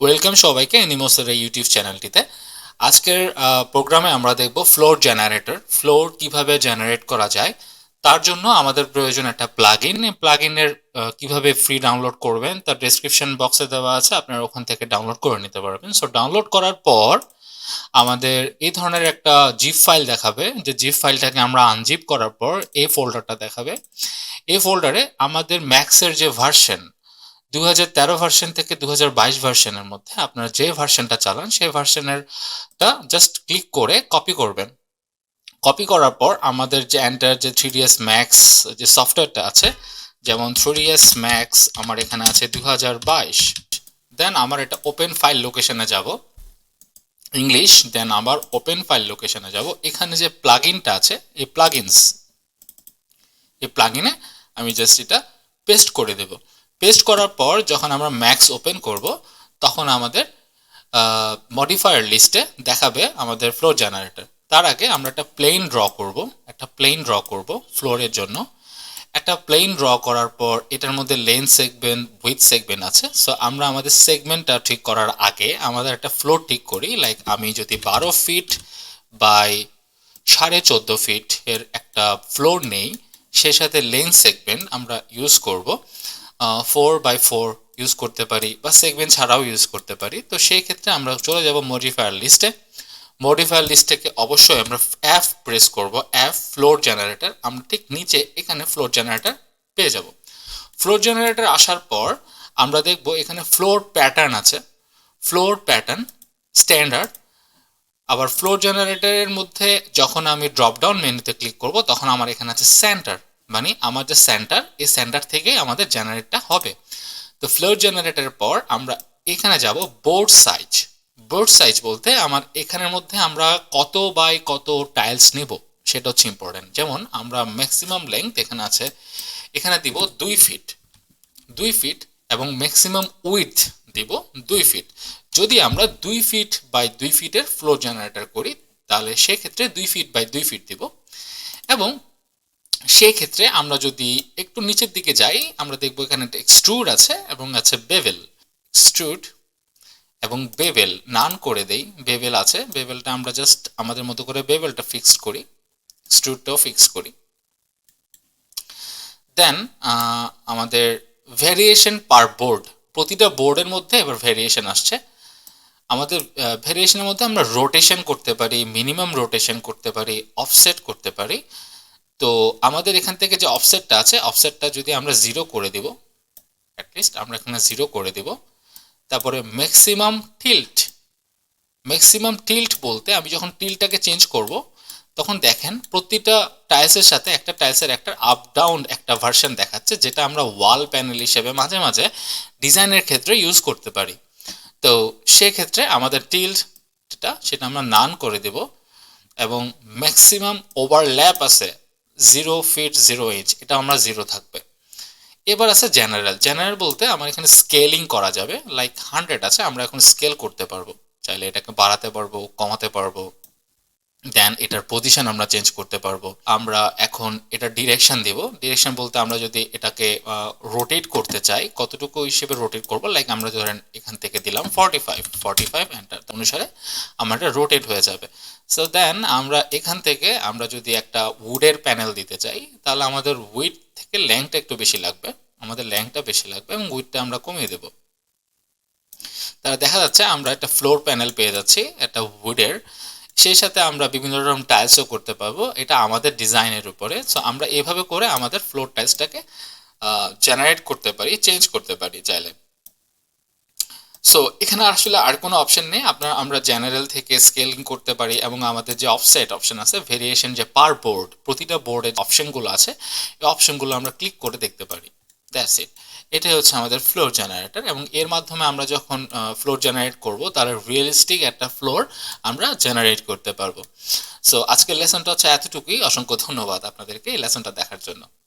Welcome সবাইকে এনিমোসের এই YouTube চ্যানেলটিতে। আজকের প্রোগ্রামে আমরা দেখব ফ্লোর জেনারেটর। ফ্লোর কিভাবে জেনারেট করা যায় তার জন্য আমাদের প্রয়োজন একটা প্লাগইন। এই প্লাগইনের কিভাবে ফ্রি ডাউনলোড করবেন তার ডেসক্রিপশন বক্সে দেওয়া আছে, আপনারা ওখান থেকে ডাউনলোড করে নিতে পারবেন। সো ডাউনলোড করার পর আমাদের এই ধরনের একটা জিপ ফাইল দেখাবে, যে জিপ ফাইলটাকে আমরা আনজিপ করার পর এই ফোল্ডারটা দেখাবে। এই ফোল্ডারে আমাদের ম্যাক্সের যে ভার্সন 2013 ভার্সন থেকে 2022 ভার্সনের মধ্যে আপনারা যে ভার্সনটা চালান সেই ভার্সনেরটা জাস্ট ক্লিক করে কপি করবেন। কপি করার পর আমাদের যে এন্টার যে 3ds ম্যাক্স যে সফটওয়্যারটা আছে, যেমন 3ds ম্যাক্স আমার এখানে আছে 2022, দেন আমার এটা ওপেন ফাইল লোকেশনে যাব ইংলিশ, দেন আবার ওপেন ফাইল লোকেশনে যাব। এখানে যে প্লাগইনটা আছে এই প্লাগইনে আমি জাস্ট এটা পেস্ট করে দেব। পেস্ট করার পর যখন আমরা ম্যাক্স ওপেন করব তখন আমাদের মডিফায়ার লিস্টে দেখাবে আমাদের ফ্লোর জেনারেটর। তার আগে আমরা একটা প্লেন ড্র করব ফ্লোরের জন্য। একটা প্লেন ড্র করার পর এটার মধ্যে লেন সেগমেন্ট উইথ সেগমেন্ট আছে। সো আমরা আমাদের সেগমেন্টটা ঠিক করার আগে আমাদের একটা ফ্লোর ঠিক করি। লাইক আমি যদি 12 ফিট বাই 14.5 ফিট এর একটা ফ্লোর নেই, সে সাথে লেন সেগমেন্ট আমরা ইউজ করব 4x4 ইউজ করতে পারি বা সেগমেন্ট ছাড়াও ইউজ করতে পারি। তো সেই ক্ষেত্রে আমরা চলে যাব মডিফায়ার লিস্টে। মডিফায়ার লিস্ট থেকে অবশ্যই আমরা এফ প্রেস করব, এফ ফ্লোর জেনারেটর। আমরা ঠিক নিচে এখানে ফ্লোর জেনারেটর পেয়ে যাব। ফ্লোর জেনারেটর আসার পর আমরা দেখব এখানে ফ্লোর প্যাটার্ন আছে, ফ্লোর প্যাটার্ন স্ট্যান্ডার্ড। আবার ফ্লোর জেনারেটরের মধ্যে যখন আমি ড্রপ ডাউন মেনুতে ক্লিক করব তখন আমার এখানে আছে সেন্টার, মানে আমার যে সেন্টার, এই সেন্টার থেকে আমাদের জেনারেটটা হবে। তো ফ্লোর জেনারেটরের পর আমরা এখানে যাব বোর্ড সাইজ। বোর্ড সাইজ বলতে আমার এখানের মধ্যে আমরা কত বাই কত টাইলস নেব সেটা হচ্ছে ইম্পর্টেন্ট। যেমন আমরা ম্যাক্সিমাম লেংথ এখানে আছে, এখানে দিব 2 ফিট এবং ম্যাক্সিমাম উইথ দিব 2 ফিট। যদি আমরা 2 ফিট বাই 2 ফিটের ফ্লোর জেনারেটর করি তাহলে সেক্ষেত্রে 2 ফিট বাই 2 ফিট দিব। এবং সেই ক্ষেত্রে আমরা যদি একটু নিচের দিকে যাই আমরা দেখবো এখানে একটা এক্সট্রুড আছে এবং আছে বেভেল। এক্সট্রুড এবং বেভেল নান করে দেই, বেভেল আছে, বেভেলটা আমরা জাস্ট আমাদের মতো করে বেভেলটা ফিক্স করি, এক্সট্রুডটাও ফিক্স করি। দেন আমাদের ভেরিয়েশন পার বোর্ড, প্রতিটা বোর্ডের মধ্যে এবার ভেরিয়েশন আসছে। আমাদের ভেরিয়েশনের মধ্যে আমরা রোটেশন করতে পারি, মিনিমাম রোটেশন করতে পারি, অফসেট করতে পারি। তো আমাদের এখান থেকে যে অফসেটটা আছে, অফসেটটা যদি আমরা 0 করে দিব, অ্যাটলিস্ট আমরা এখানে 0 করে দিব। তারপরে ম্যাক্সিমাম টিল্ট বলতে আমি যখন টিল্টটাকে চেঞ্জ করব তখন দেখেন প্রতিটা টাইলসের সাথে একটা টাইলসের একটা আপ ডাউন একটা ভার্সন দেখাচ্ছে, যেটা আমরা ওয়াল প্যানেল হিসেবে মাঝে মাঝে ডিজাইনের ক্ষেত্রে ইউজ করতে পারি। তো সেক্ষেত্রে আমাদের টিল্টটা সেটা আমরা নান করে দেব। এবং ম্যাক্সিমাম ওভারল্যাপ আছে 0 ফিট 0 ইঞ্চ, এটা আমরা 0 থাকবে। এবার আছে জেনারেল বলতে আমার এখানে স্কেলিং করা যাবে। লাইক 100 আছে, আমরা এখন স্কেল করতে পারবো, চাইলে এটাকে বাড়াতে পারবো, কমাতে পারবো। দেন এটার পজিশন আমরা চেঞ্জ করতে পারবো। আমরা এখন এটা ডিরেকশন দিব। ডিরেকশন বলতে আমরা যদি এটাকে রোটেট করতে চাই কতটুকু হিসেবে রোটেট করব, লাইক আমরা ধরেন এখান থেকে দিলাম 45 এন্টার অনুসারে আমার এটা রোটেট হয়ে যাবে। সো দেন আমরা এখান থেকে আমরা যদি একটা উডের প্যানেল দিতে চাই তাহলে আমাদের উইডথ থেকে লেংথটা একটু বেশি লাগবে, আমাদের লেংথটা বেশি লাগবে এবং উইডথটা আমরা কমিয়ে দেব। তাহলে দেখা যাচ্ছে আমরা একটা ফ্লোর প্যানেল পেয়ে যাচ্ছি একটা উডের। সেই সাথে আমরা বিভিন্ন রকম টাইলসও করতে পারবো, এটা আমাদের ডিজাইনের উপরে। সো আমরা এভাবে করে আমাদের ফ্লোর টাইলসটাকে জেনারেট করতে পারি, চেঞ্জ করতে পারি চাইলে। সো এখানে আসলে আর কোনো অপশন নেই, আমরা জেনারেল থেকে স্কেলিং করতে পারি এবং আমাদের যে অফসেট অপশন আছে, ভেরিয়েশন যে পার বোর্ড, প্রতিটা বোর্ডের অপশনগুলো আছে এই অপশনগুলো আমরা ক্লিক করে দেখতে পারি। That's it. এটাই হচ্ছে আমাদের ফ্লোর জেনারেটর এবং এর মাধ্যমে আমরা যখন ফ্লোর জেনারেট করব তাহলে রিয়েলিস্টিক একটা ফ্লোর আমরা জেনারেট করতে পারবো। সো আজকের লেসনটা হচ্ছে এতটুকুই। অসংখ্য ধন্যবাদ আপনাদেরকে এই লেসনটা দেখার জন্য।